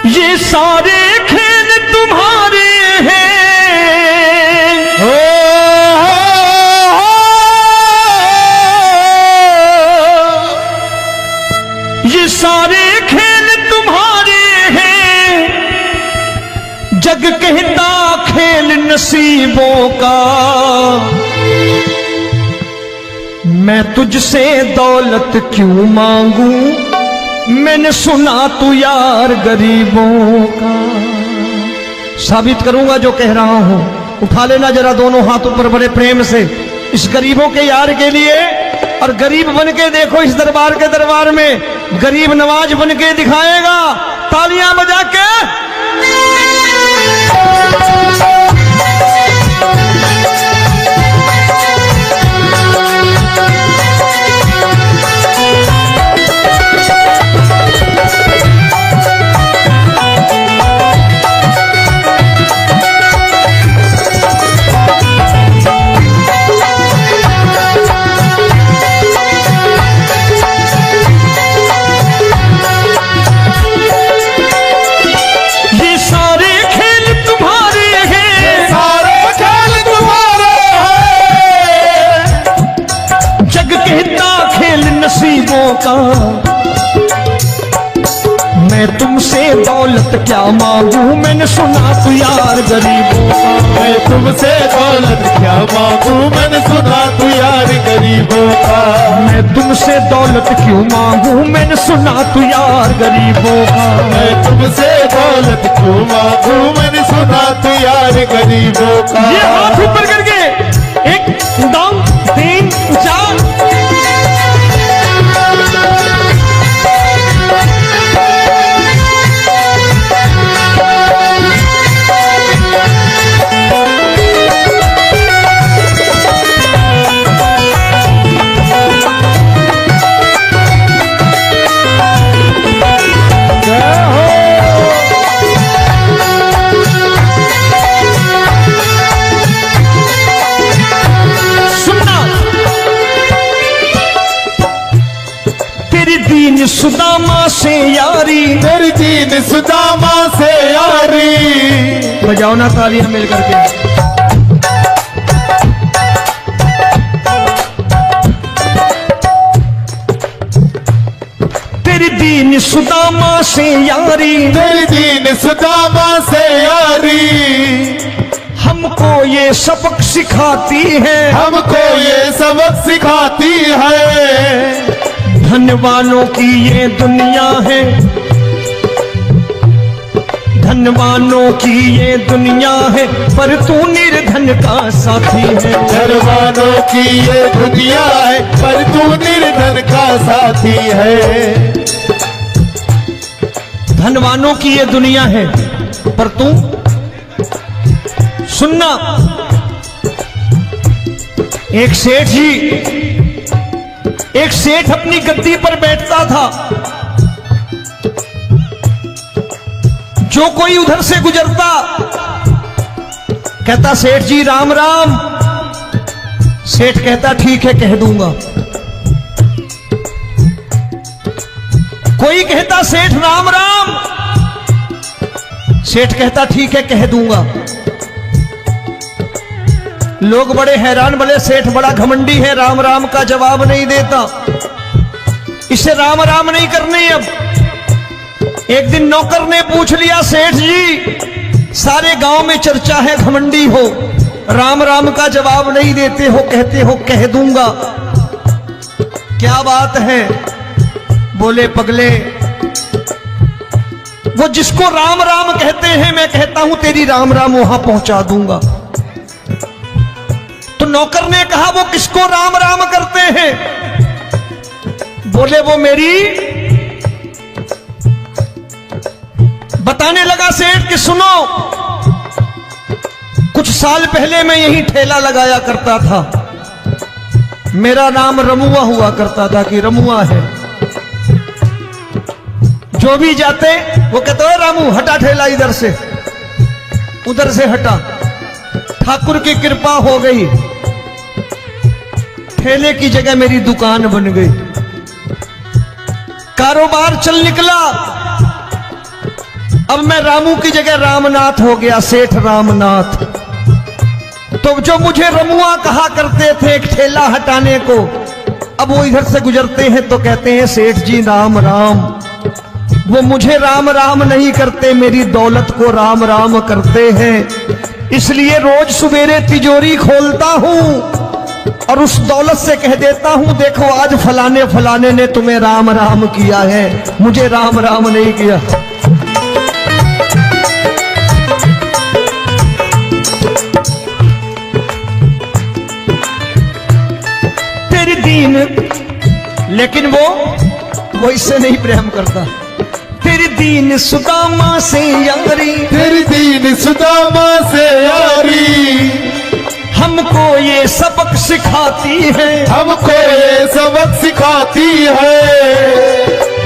ये सारे खेल तुम्हारे हैं, ये सारे खेल तुम्हारे हैं। जग कहता खेल नसीबों का, मैं तुझसे दौलत क्यों मांगू, मैंने सुना तू यार गरीबों का। साबित करूंगा जो कह रहा हूं। उठा लेना जरा दोनों हाथ ऊपर बड़े प्रेम से इस गरीबों के यार के लिए। और गरीब बन के देखो इस दरबार के दरबार में, गरीब नवाज बन के दिखाएगा, तालियां बजा के। नसीबों का, मैं तुमसे दौलत क्या मांगू, मैंने सुना तू यार गरीबों का। मैं तुमसे दौलत क्या मांगू, मैंने सुना तू यार गरीबों का। मैं तुमसे दौलत क्यों मांगू, मैंने सुना तू यार गरीबों का। मैं तुमसे दौलत क्यों मांगू, मैंने सुना तू यार गरीबों का। ये हाथ ऊपर करके 1 2 3 4। दीन सुदामा से यारी, तेरी दीन सुदामा से यारी। बजाओ ना तालियां मिल करके। तेरी दीन सुदामा से यारी, तेरी दीन सुदामा से यारी। हमको ये सबक सिखाती है, हमको ये सबक सिखाती है। धनवानों की ये दुनिया है, धनवानों की ये दुनिया है, पर तू निर्धन का साथी है। धनवानों की ये दुनिया है, पर तू निर्धन का साथी है। धनवानों की ये दुनिया है, पर तू सुनना। एक सेठ अपनी गद्दी पर बैठता था। जो कोई उधर से गुजरता कहता सेठ जी राम राम। सेठ कहता ठीक है कह दूंगा। कोई कहता सेठ राम राम। सेठ कहता ठीक है कह दूंगा। लोग बड़े हैरान, बोले सेठ बड़ा घमंडी है, राम राम का जवाब नहीं देता, इसे राम राम नहीं करनी। अब एक दिन नौकर ने पूछ लिया सेठ जी सारे गांव में चर्चा है घमंडी हो, राम राम का जवाब नहीं देते हो, कहते हो कह दूंगा, क्या बात है? बोले पगले वो जिसको राम राम कहते हैं मैं कहता हूं तेरी राम राम वहां पहुंचा दूंगा। तो नौकर ने कहा वो किसको राम राम करते हैं? बोले वो मेरी। बताने लगा सेठ कि सुनो, कुछ साल पहले मैं यही ठेला लगाया करता था, मेरा नाम रमुआ हुआ करता था कि रमुआ है। जो भी जाते वो कहते हो रामू हटा ठेला इधर से, उधर से हटा। ठाकुर की कृपा हो गई, ठेले की जगह मेरी दुकान बन गई, कारोबार चल निकला। अब मैं रामू की जगह रामनाथ हो गया, सेठ रामनाथ। तो जो मुझे रमुआ कहा करते थे एक ठेला हटाने को, अब वो इधर से गुजरते हैं तो कहते हैं सेठ जी राम राम। वो मुझे राम राम नहीं करते, मेरी दौलत को राम राम करते हैं। इसलिए रोज सवेरे तिजोरी खोलता हूं और उस दौलत से कह देता हूं, देखो आज फलाने फलाने ने तुम्हें राम राम किया है, मुझे राम राम नहीं किया। तेरी दीन, लेकिन वो इससे नहीं प्रेम करता। तेरी दीन सुदामा से यारी, तेरी दीन सुदामा से यारी, हमको ये सबक सिखाती है, हमको ये सबक सिखाती है।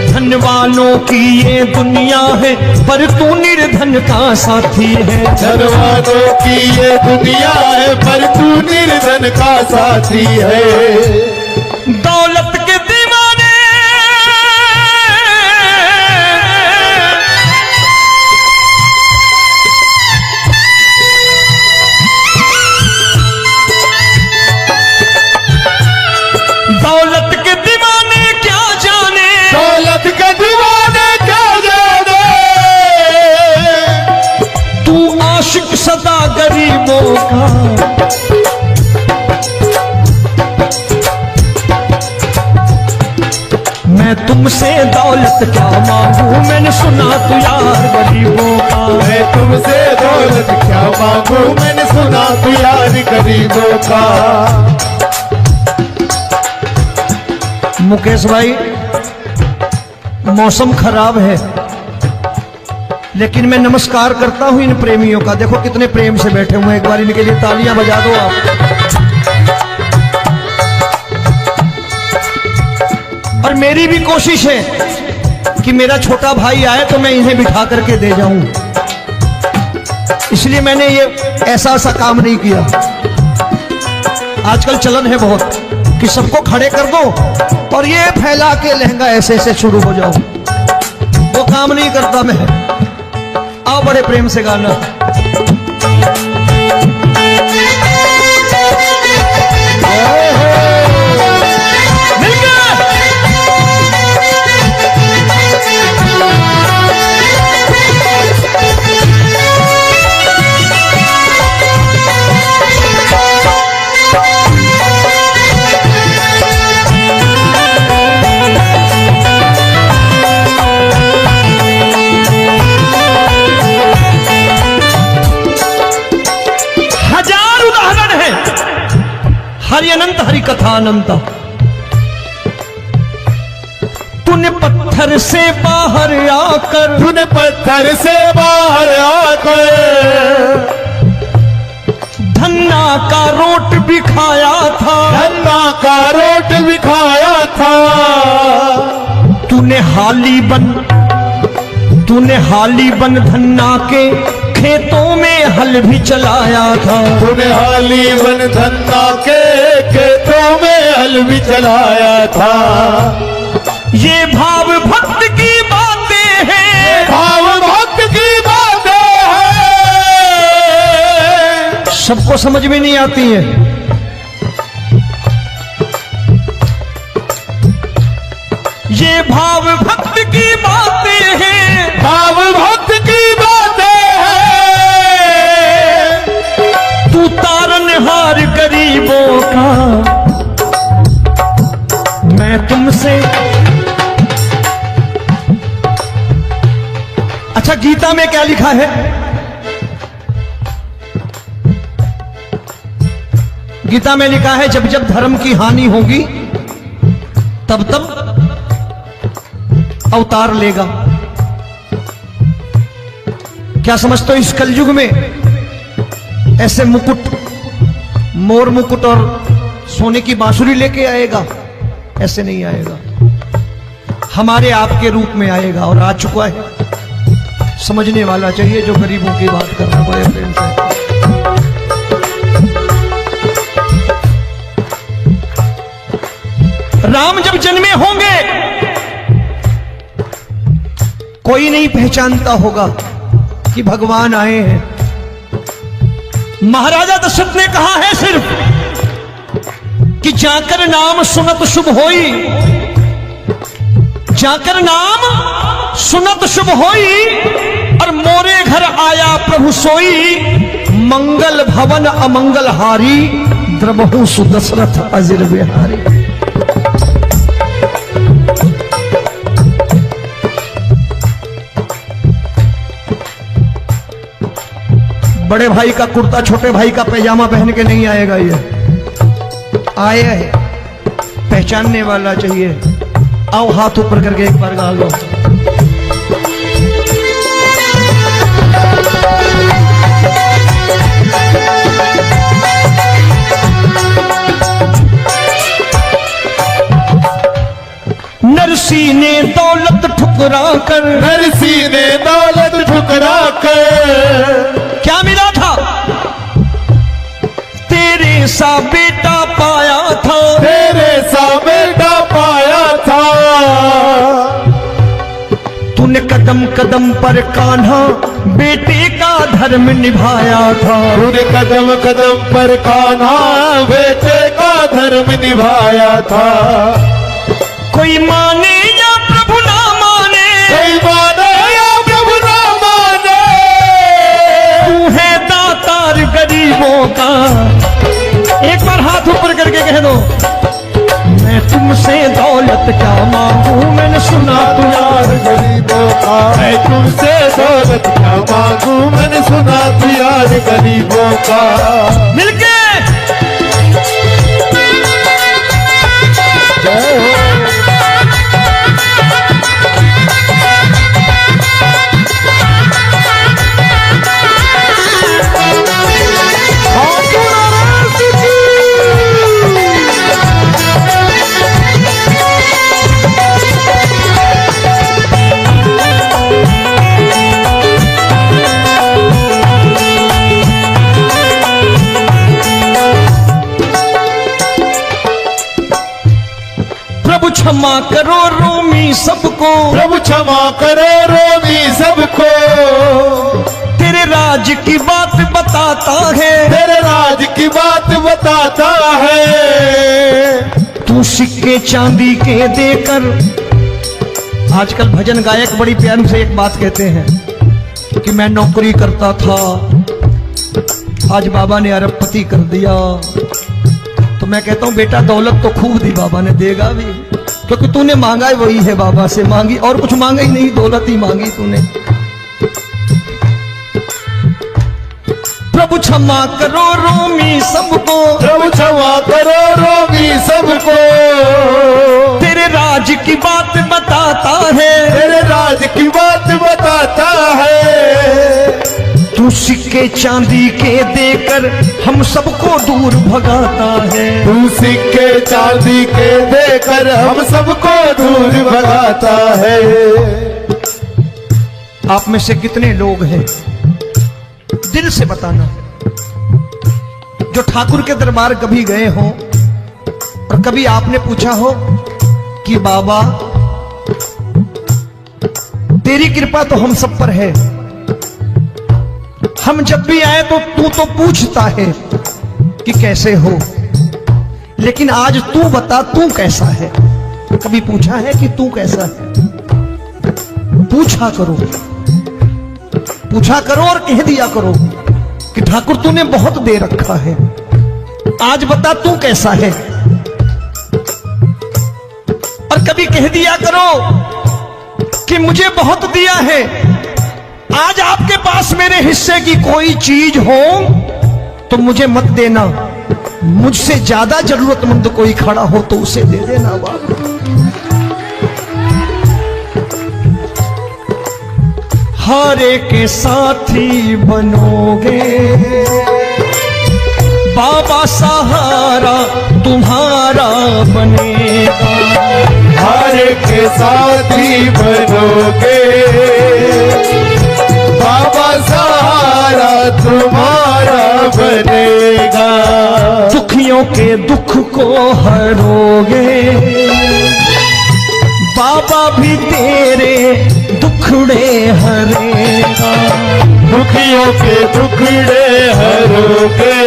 धन वालों की ये दुनिया है, पर तू निर्धन का साथी है। धन वालों की ये दुनिया है, पर तू निर्धन का साथी है। दौलत के दीवाने दौलत के दीवाने क्या जाने, दौलत के दीवाने क्या जाने, तू आशिक सदा गरीबों का। मैं तुमसे दौलत क्या मांगू, मैंने सुना तू यार गरीबों का। मैं तुमसे दौलत क्या मांगू, मैंने सुना तू यार गरीबों का। मुकेश भाई, मौसम खराब है, लेकिन मैं नमस्कार करता हूं इन प्रेमियों का। देखो कितने प्रेम से बैठे हुए हैं, एक बार इनके लिए तालियां बजा दो आप। और मेरी भी कोशिश है कि मेरा छोटा भाई आए तो मैं इन्हें बिठा करके दे जाऊं, इसलिए मैंने ये ऐसा काम नहीं किया। आजकल चलन है बहुत कि सबको खड़े कर दो और ये फैला के लहंगा ऐसे ऐसे शुरू हो जाओ, वो काम नहीं करता मैं। आओ बड़े प्रेम से गाना। हरि अनंत हरि कथा अनंत। तूने पत्थर से बाहर आकर, तूने पत्थर से बाहर आकर धन्ना का रोट भी खाया था, धन्ना का रोट भी खाया था। तूने हाली बन धन्ना के खेतों में हल भी चलाया था। तूने हाली बन धन्ना के खेतों में हल भी चलाया था। ये भाव भक्त की बातें हैं, भाव भक्त की बातें हैं, सबको समझ में नहीं आती है। ये भाव भक्त की बातें हैं, भाव भक्त की बातें हैं। तू तारनहार गरीबों का, मैं तुमसे। अच्छा, गीता में क्या लिखा है? गीता में लिखा है जब जब धर्म की हानि होगी तब तब अवतार लेगा। क्या समझते हो, इस कलयुग में ऐसे मुकुट, मोर मुकुट और सोने की बांसुरी लेके आएगा? ऐसे नहीं आएगा, हमारे आपके रूप में आएगा और आ चुका है। समझने वाला चाहिए जो गरीबों की बात कर रहा है बड़े प्रेम से। राम जब जन्मे होंगे कोई नहीं पहचानता होगा कि भगवान आए हैं। महाराजा दशरथ ने कहा है सिर्फ कि जाकर नाम सुनत शुभ होई, जाकर नाम सुनत शुभ होई, और मोरे घर आया प्रभु सोई, मंगल भवन अमंगल हारी, द्रबहु सुदशरथ अजिर बिहारी। बड़े भाई का कुर्ता छोटे भाई का पैजामा पहन के नहीं आएगा, ये आया है पहचानने वाला चाहिए। आओ हाथ ऊपर करके एक बार गा लो। नरसी ने दौलत ठुकरा कर, नरसी ने दौलत ठुकरा कर, क्या मिला था? तेरे सा बेटा पाया था, तेरे सा बेटा पाया था। तूने कदम कदम पर कान्हा बेटे का धर्म निभाया था, तूने कदम कदम पर कान्हा बेटे का धर्म निभाया था। कोई माने या प्रभु ना माने, कोई माने या प्रभु ना माने, तू है दातार गरीबों का। एक बार हाथ ऊपर करके कह दो, मैं तुमसे दौलत क्या मांगू, मैंने सुना तू यार गरीबों का। मैं तुमसे दौलत क्या मांगू, मैंने सुना तू यार गरीबों का। मिलके जय हो। प्रभु क्षमा करो रोमी सबको, प्रभु क्षमा करो रोमी सबको। तेरे राज की बात बताता है, तेरे राज की बात बताता है। तू सिक्के चांदी के देकर। आजकल भजन गायक बड़ी प्यार से एक बात कहते हैं कि मैं नौकरी करता था, आज बाबा ने अरबपति कर दिया। तो मैं कहता हूं बेटा दौलत तो खूब दी बाबा ने, देगा भी, क्योंकि तूने मांगा है वही है बाबा से मांगी, और कुछ मांगा ही नहीं, दौलत ही मांगी तूने। प्रभु क्षमा करो रोमी सबको, प्रभु क्षमा करो रोमी सबको। तेरे राज की बात बताता है, तेरे राज की बात बताता है। तू सिक्के चांदी के देकर हम सबको दूर भगाता है। तू सिक्के चांदी के देकर हम सबको दूर भगाता है। आप में से कितने लोग हैं, दिल से बताना, जो ठाकुर के दरबार कभी गए हो और कभी आपने पूछा हो कि बाबा तेरी कृपा तो हम सब पर है, हम जब भी आए तो तू तो पूछता है कि कैसे हो, लेकिन आज तू बता तू कैसा है। कभी पूछा है कि तू कैसा है? पूछा करो, पूछा करो और कह दिया करो कि ठाकुर तूने बहुत दे रखा है, आज बता तू कैसा है। और कभी कह दिया करो कि मुझे बहुत दिया है, आज आपके पास मेरे हिस्से की कोई चीज हो तो मुझे मत देना, मुझसे ज्यादा जरूरतमंद कोई खड़ा हो तो उसे दे देना बाबा। हारे के साथी बनोगे बाबा, सहारा तुम्हारा बनेगा। हारे के साथी बनोगे बाबा, सहारा तुम्हारा बनेगा। दुखियों के दुख को हरोगे बाबा, भी तेरे दुख दुखड़े हरेगा। दुखियों के दुखड़े हरोगे,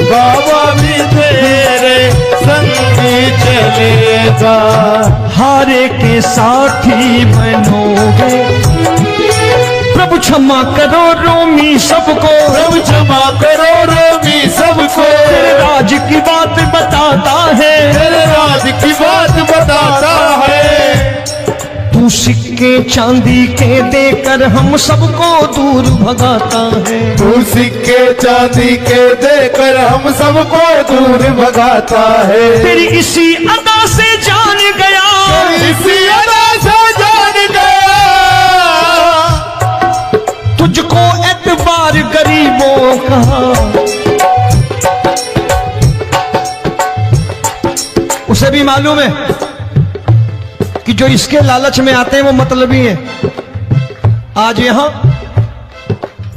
बाबा भी तेरे संगी चलेगा। हारे के साथी बनोगे, प्रभु क्षमा करो रोमी सबको, प्रभु क्षमा करो रोमी सबको। तेरे राज की बात बताता है, तेरे राज की बात बताता है। तू सिक्के चांदी के देकर हम सबको दूर भगाता है। तू सिक्के चांदी के देकर हम सबको दूर भगाता है। तेरी इसी अदा से जान गया, इसी अदा से जान गया, तुझको एतबार गरीबों का। उसे भी मालूम है कि जो इसके लालच में आते हैं वो मतलबी हैं। आज यहां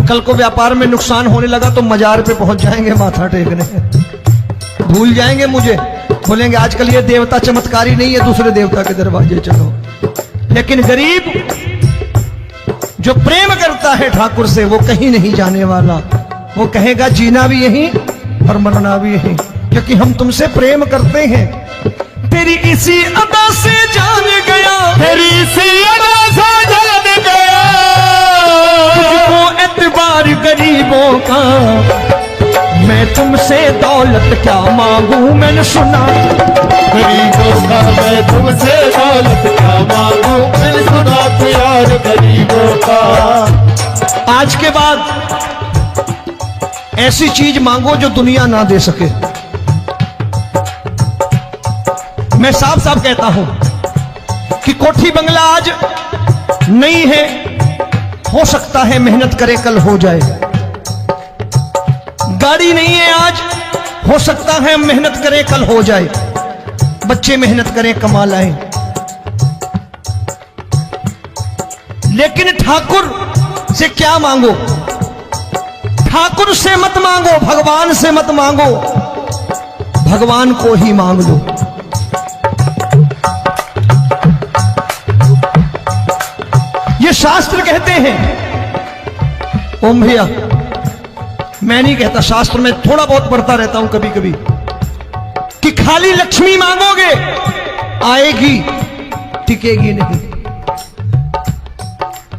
कल को व्यापार में नुकसान होने लगा तो मजार पे पहुंच जाएंगे माथा टेकने, भूल जाएंगे मुझे, बोलेंगे आजकल ये देवता चमत्कारी नहीं है, दूसरे देवता के दरवाजे चलो। लेकिन गरीब जो प्रेम करता है ठाकुर से वो कहीं नहीं जाने वाला, वो कहेगा जीना भी यहीं और मरना भी यहीं, क्योंकि हम तुमसे प्रेम करते हैं। तेरी इसी अदा से जान गया, तेरी इसी अदा से जान गया, तुझको एतबार गरीबों का। मैं तुमसे दौलत क्या मांगू, मैंने सुना गरीबों का। मैं तुमसे दौलत क्या मांगू, मैंने सुना प्यार गरीबों का। आज के बाद ऐसी चीज मांगो जो दुनिया ना दे सके। मैं साफ साफ कहता हूं कि कोठी बंगला आज नहीं है, हो सकता है मेहनत करे कल हो जाए। गाड़ी नहीं है आज, हो सकता है मेहनत करे कल हो जाए। बच्चे मेहनत करें कमा लाएं, लेकिन ठाकुर से क्या मांगो? ठाकुर से मत मांगो, भगवान से मत मांगो, भगवान को ही मांग लो। ये शास्त्र कहते हैं, ओम भैया मैं नहीं कहता, शास्त्र में थोड़ा बहुत पढ़ता रहता हूं कभी कभी, कि खाली लक्ष्मी मांगोगे आएगी, टिकेगी नहीं।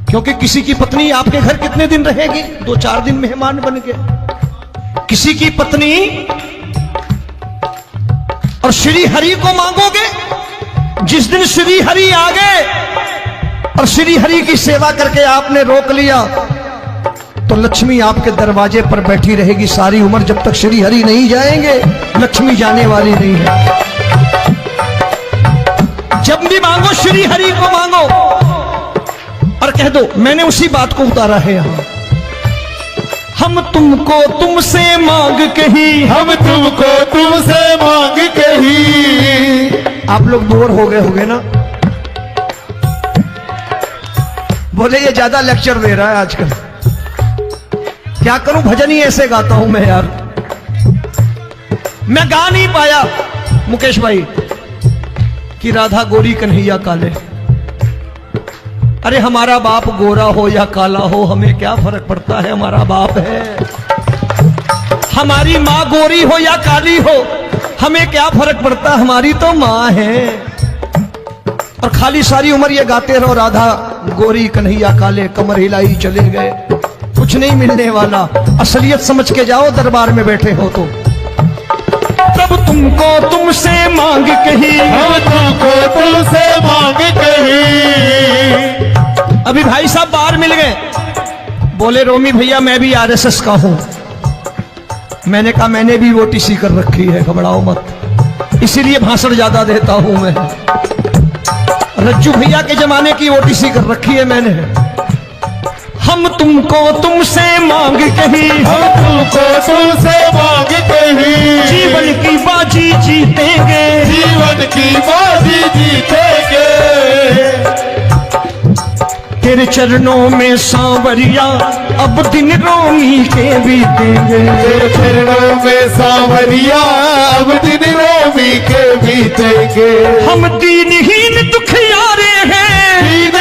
क्योंकि किसी की पत्नी आपके घर कितने दिन रहेगी? 2-4 दिन मेहमान बन के। किसी की पत्नी और श्री हरि को मांगोगे, जिस दिन श्री हरि आ गए और श्री हरि की सेवा करके आपने रोक लिया तो लक्ष्मी आपके दरवाजे पर बैठी रहेगी सारी उम्र। जब तक श्री हरि नहीं जाएंगे लक्ष्मी जाने वाली नहीं है। जब भी मांगो श्री हरि को मांगो और कह दो मैंने उसी बात को उतारा है यहां। हम तुमको तुमसे मांग कही, हम तुमको तुमसे मांग कही। आप लोग बोर हो गए होंगे ना, बोले ये ज्यादा लेक्चर दे रहा है आजकल। क्या करूं, भजन ही ऐसे गाता हूं मैं यार। मैं गा नहीं पाया मुकेश भाई कि राधा गोरी कन्हैया काले। अरे हमारा बाप गोरा हो या काला हो हमें क्या फर्क पड़ता है, हमारा बाप है। हमारी माँ गोरी हो या काली हो हमें क्या फर्क पड़ता, हमारी तो माँ है। और खाली सारी उम्र ये गाते रहो राधा गोरी कन्हैया काले, कमर हिलाई चले गए, कुछ नहीं मिलने वाला। असलियत समझ के जाओ दरबार में बैठे हो तो। तब तुमको तुमसे मांग कही, हम तुमको तुमसे मांग कही। अभी भाई साहब बाहर मिल गए, बोले रोमी भैया मैं भी आरएसएस का हूं। मैंने कहा मैंने भी ओटीसी कर रखी है, घबराओ मत, इसीलिए भाषण ज्यादा देता हूं मैं। रज्जू भैया के जमाने की ओटीसी कर रखी है मैंने। हम तुमको तुमसे मांग कही, हम तुमको तुमसे मांग कही। जीवन की बाजी जीतेंगे, जीवन की बाजी जीतेंगे। तेरे चरणों में सांवरिया अब दिन रोमी के बीतेंगे। तेरे चरणों में सांवरिया अब दिन रोमी के बीतेंगे। हम दीनहीन दुखियारे हैं, दीन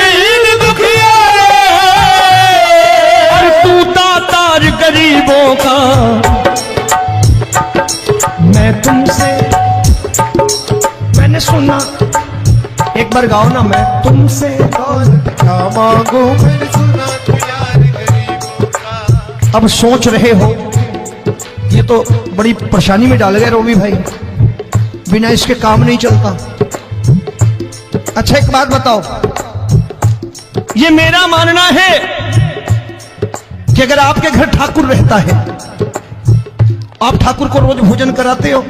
बार गाओ ना, मैं तुमसे दौलत क्या मांगू मैंने सुना तू यार गरीबों का। अब सोच रहे हो, ये तो बड़ी परेशानी में डाल गए रोबी भाई, बिना इसके काम नहीं चलता। अच्छा एक बात बताओ, ये मेरा मानना है कि अगर आपके घर ठाकुर रहता है, आप ठाकुर को रोज भोजन कराते हो,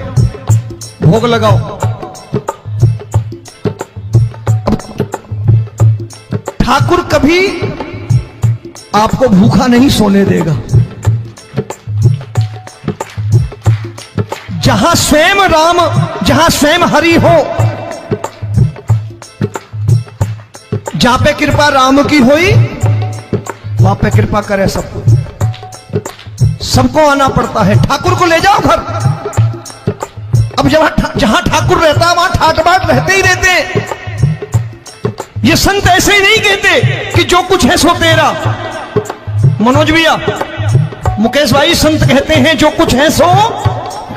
भोग लगाओ, ठाकुर कभी आपको भूखा नहीं सोने देगा। जहां स्वयं राम, जहां स्वयं हरि हो, जहां पे कृपा राम की हुई, वहां पे कृपा करे सबको, सबको आना पड़ता है। ठाकुर को ले जाओ घर। अब जहां ठाकुर रहता है वहां ठाट बाट रहते ही रहते। ये संत ऐसे ही नहीं कहते कि जो कुछ है सो तेरा। मनोज भैया, मुकेश भाई, संत कहते हैं जो कुछ है सो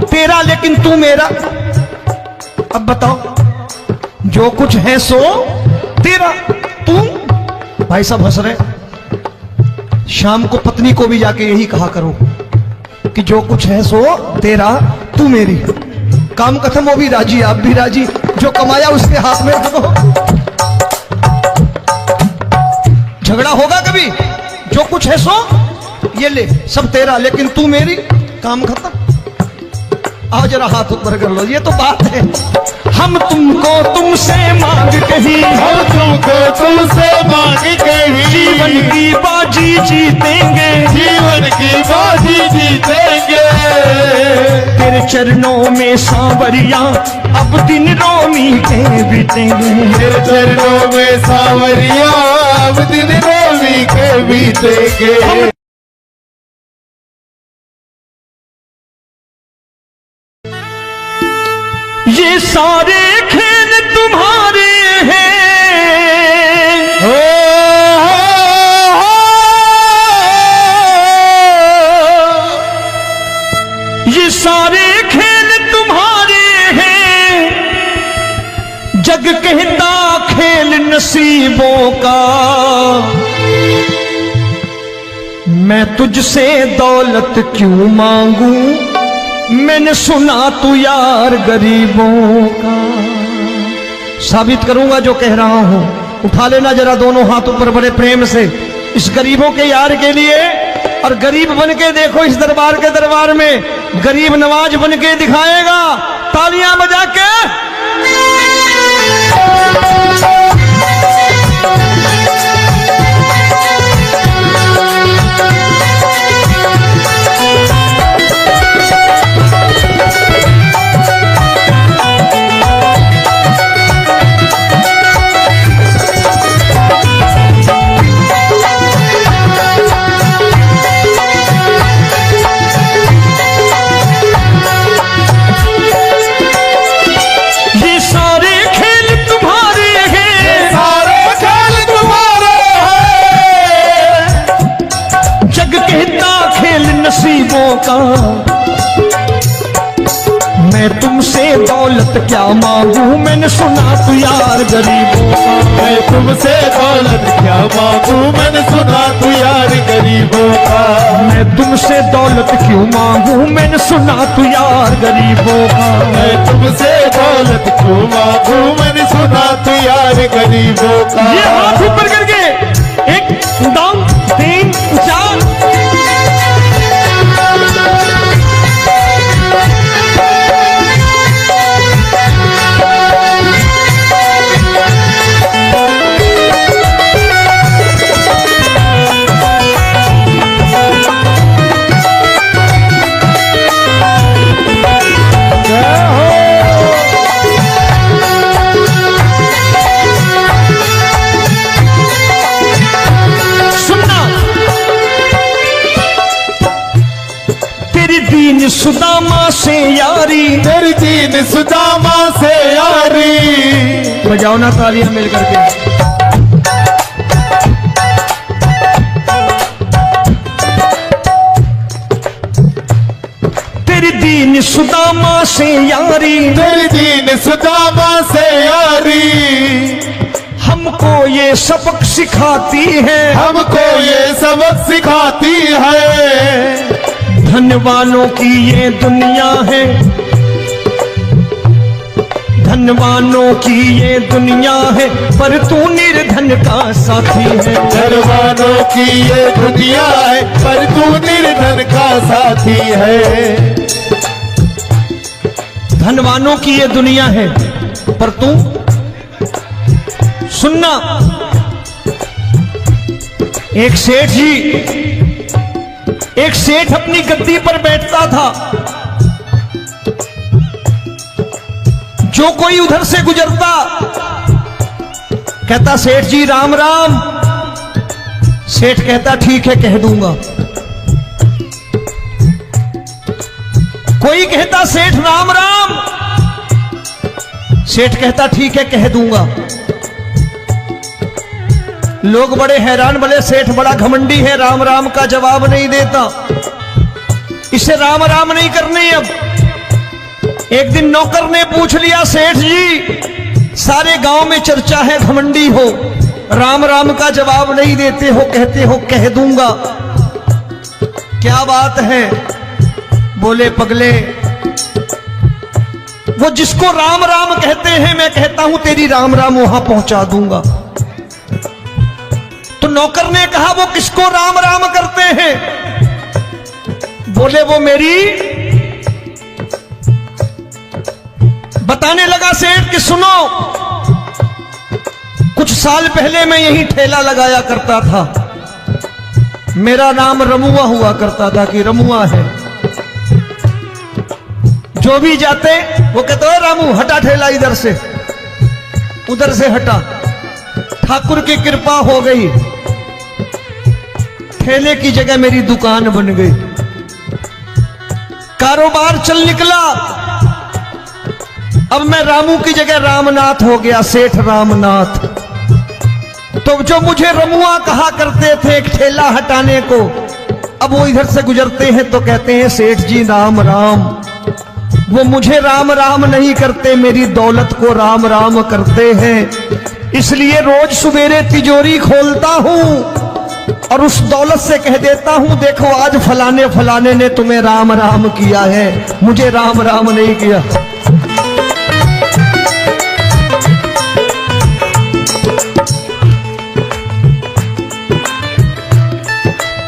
तेरा लेकिन तू मेरा। अब बताओ, जो कुछ है सो तेरा, तू। भाई साहब हंस रहे। शाम को पत्नी को भी जाके यही कहा करो कि जो कुछ है सो तेरा, तू मेरी। काम खत्म, वो भी राजी, आप भी राजी, जो कमाया उसके हाथ में रख दो। झगड़ा होगा कभी? जो कुछ है सो ये ले, सब तेरा लेकिन तू मेरी, काम खत्म। आओ जरा हाथ ऊपर कर लो, ये तो बात है। हम तुमको तुमसे मांग कहीं, हम तुमको तुमसे मांग कहीं, जीवन की बाजी जीतेंगे, जीवन की बाजी जीतेंगे। तेरे चरणों में सांवरिया अब दिन रोमी के बीतेंगे, तेरे चरणों में सांवरिया अब दिन रोमी के बीतेंगे। ये सारे खेल तुम्हारे हैं, ये सारे खेल तुम्हारे हैं, जग कहता खेल नसीबों का। मैं तुझसे दौलत क्यों मांगू, मैंने सुना तू यार गरीबों का। साबित करूंगा जो कह रहा हूं। उठा लेना जरा दोनों हाथ ऊपर बड़े प्रेम से, इस गरीबों के यार के लिए। और गरीब बन के देखो इस दरबार के दरबार में, गरीब नवाज बन के दिखाएगा, तालियां बजा के। नसीबों का। मैं तुमसे दौलत क्या मांगू, मैंने सुना तू यार गरीबों का। मैं तुमसे दौलत क्या मांगू, मैंने सुना तू यार गरीबों का। मैं तुमसे दौलत क्यों मांगू, मैंने सुना तू यार गरीबों का। मैं तुमसे दौलत क्यों मांगू, मैंने सुना तू यार गरीबों का। ये हाथ ऊपर करके, एक दो तीन चार। सुदामा से यारी, तेरी दीन सुदामा से यारी। बजाओ ना तालियां मिल करके। तेरी दीन सुदामा से यारी, तेरी दीन सुदामा से यारी। हमको ये सबक सिखाती है, हमको ये सबक सिखाती है। धनवानों की ये दुनिया है, धनवानों की ये दुनिया है, पर तू निर्धन का साथी है। धनवानों की ये दुनिया है, पर तू निर्धन का साथी है। धनवानों की ये दुनिया है, पर तू सुनना। एक सेठ जी, एक सेठ अपनी गद्दी पर बैठता था। जो कोई उधर से गुजरता कहता सेठ जी राम राम। सेठ कहता ठीक है कह दूंगा। कोई कहता सेठ राम राम। सेठ कहता ठीक है कह दूंगा। लोग बड़े हैरान, बोले सेठ बड़ा घमंडी है, राम राम का जवाब नहीं देता, इसे राम राम नहीं करनी। अब एक दिन नौकर ने पूछ लिया, सेठ जी सारे गांव में चर्चा है घमंडी हो, राम राम का जवाब नहीं देते हो, कहते हो कह दूंगा, क्या बात है? बोले पगले, वो जिसको राम राम कहते हैं मैं कहता हूं तेरी राम राम वहां पहुंचा दूंगा। तो नौकर ने कहा वो किसको राम राम करते हैं? बोले वो मेरी। बताने लगा सेठ कि सुनो, कुछ साल पहले मैं यही ठेला लगाया करता था, मेरा नाम रमुआ हुआ करता था कि रमुआ है। जो भी जाते वो कहते हो रामू हटा ठेला इधर से, उधर से हटा। ठाकुर की कृपा हो गई, ठेले की जगह मेरी दुकान बन गई, कारोबार चल निकला। अब मैं रामू की जगह रामनाथ हो गया, सेठ रामनाथ। तो जो मुझे रमुआ कहा करते थे एक ठेला हटाने को, अब वो इधर से गुजरते हैं तो कहते हैं सेठ जी राम राम। वो मुझे राम राम नहीं करते, मेरी दौलत को राम राम करते हैं। इसलिए रोज सवेरे तिजोरी खोलता हूं और उस दौलत से कह देता हूं देखो आज फलाने फलाने ने तुम्हें राम राम किया है, मुझे राम राम नहीं किया।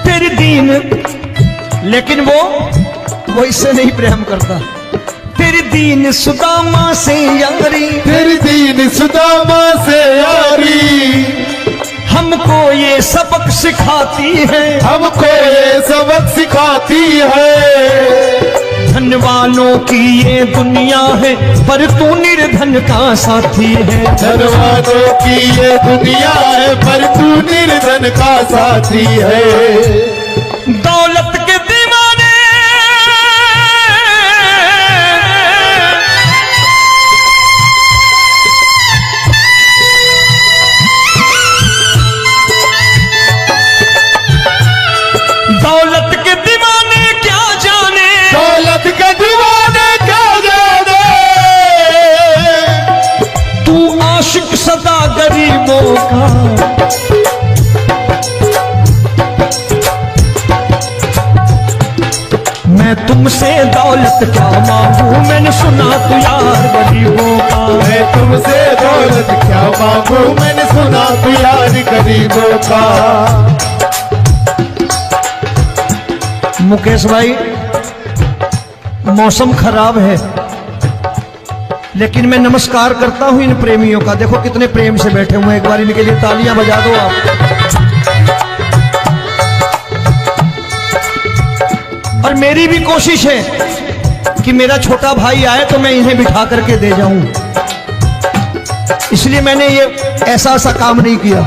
तेरी दीन, लेकिन वो इससे नहीं प्रेम करता। तेरी दीन सुदामा से यारी, तेरी दीन सुदामा से यारी, हमको ये सबक सिखाती है, हमको ये सबक सिखाती है। धनवानों की ये दुनिया है, पर तू निर्धन का साथी है। धनवानों की ये दुनिया है, पर तू निर्धन का साथी है। दौलत के दीवाने दौलत के दीवाने क्या जाने, दौलत के दीवाने क्या जाने, तू आशिक सदा गरीबों का। मैं तुमसे दौलत क्या मांगू, मैंने सुना तू यार गरीबों का। मैं तुमसे दौलत क्या मांगू, मैंने सुना तू यार गरीबों का। मुकेश भाई मौसम खराब है, लेकिन मैं नमस्कार करता हूं इन प्रेमियों का। देखो कितने प्रेम से बैठे हुए हैं, एक बार इनके लिए तालियां बजा दो आप। और मेरी भी कोशिश है कि मेरा छोटा भाई आए तो मैं इन्हें बिठा करके दे जाऊं, इसलिए मैंने ये ऐसा काम नहीं किया।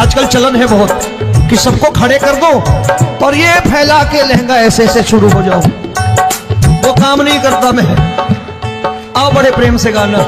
आजकल चलन है बहुत कि सबको खड़े कर दो और ये फैला के लहंगा ऐसे ऐसे शुरू हो जाओ, वो काम नहीं करता मैं। आओ बड़े प्रेम से गाना।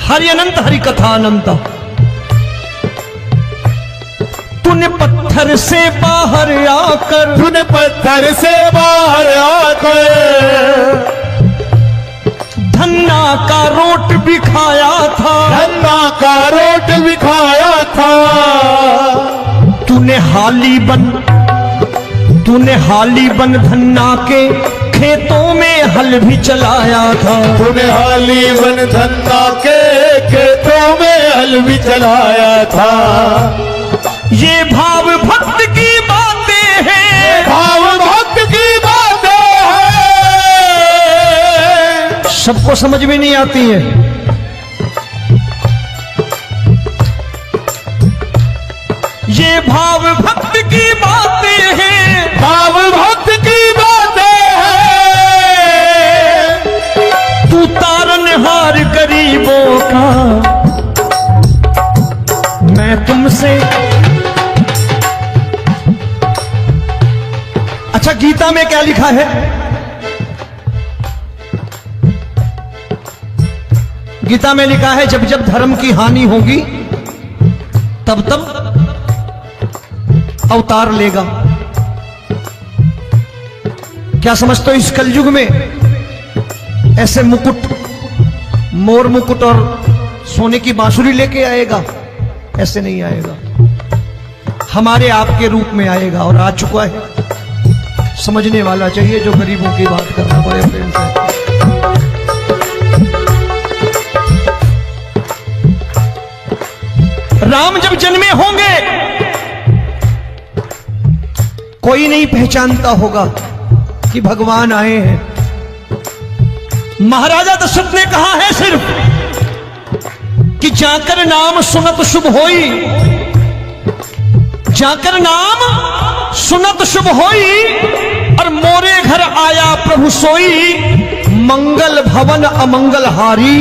हरि अनंत हरि कथा अनंत। तूने पत्थर से बाहर आकर, तूने पत्थर से बाहर आकर धन्ना का रोट भी खाया था, धन्ना का रोट भी खाया था। तूने हाली बन धन्ना के खेतों में हल भी चलाया था। तूने हाली बन धन्ना के खेतों में हल भी चलाया था। ये भाव भक्त की बातें हैं, भाव भक्त की बातें हैं, सबको समझ में नहीं आती है। ये भाव भक्त की बातें हैं, भाव भक्त की बातें हैं। तू तारनहार गरीबों का, मैं तुमसे। अच्छा, गीता में क्या लिखा है? गीता में लिखा है जब जब धर्म की हानि होगी तब तब अवतार लेगा। क्या समझते हो इस कलयुग में ऐसे मुकुट, मोर मुकुट और सोने की बांसुरी लेके आएगा? ऐसे नहीं आएगा, हमारे आपके रूप में आएगा और आ चुका है। समझने वाला चाहिए जो गरीबों की बात करना बड़े प्रेम से। राम जब जन्मे होंगे कोई नहीं पहचानता होगा कि भगवान आए हैं। महाराजा दशरथ ने कहा है सिर्फ कि जाकर नाम सुनत शुभ होई, जाकर नाम सुनत शुभ होई, और मोरे घर आया प्रभु सोई, मंगल भवन अमंगल हारी,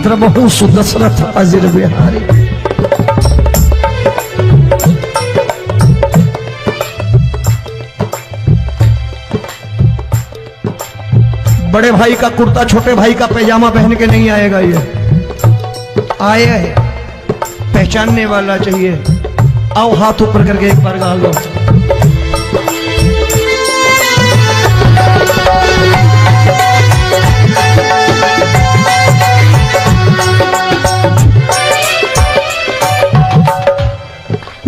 द्रबहु सुदशरथ अजिर बिहारी। बड़े भाई का कुर्ता छोटे भाई का पैजामा पहन के नहीं आएगा, ये आया है, पहचानने वाला चाहिए। आओ हाथ ऊपर करके एक बार गा लो।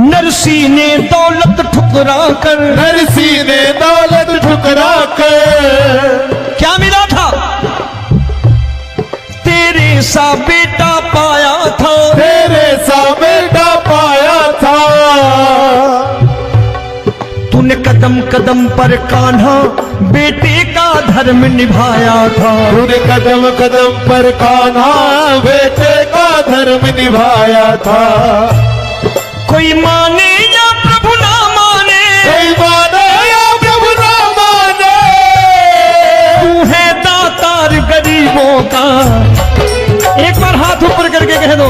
नरसी ने दौलत ठुकरा कर, नरसी ने दौलत ठुकरा कर क्या मिला था? तेरे सा बेटा पाया था, तेरे सा बेटा पाया था। तूने कदम कदम पर कान्हा बेटे का धर्म निभाया था। तूने कदम कदम पर कान्हा बेटे का धर्म निभाया था। कोई माने या प्रभु ना माने, कोई माने या प्रभु ना माने, तू है दातार गरीबों का। एक बार हाथ ऊपर करके कह दो,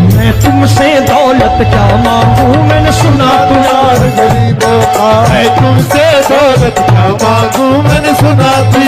मैं तुमसे दौलत क्या मांगू, मैंने सुना तू यार गरीबों का। मैं तुमसे दौलत क्या मांगू, मैंने सुना तू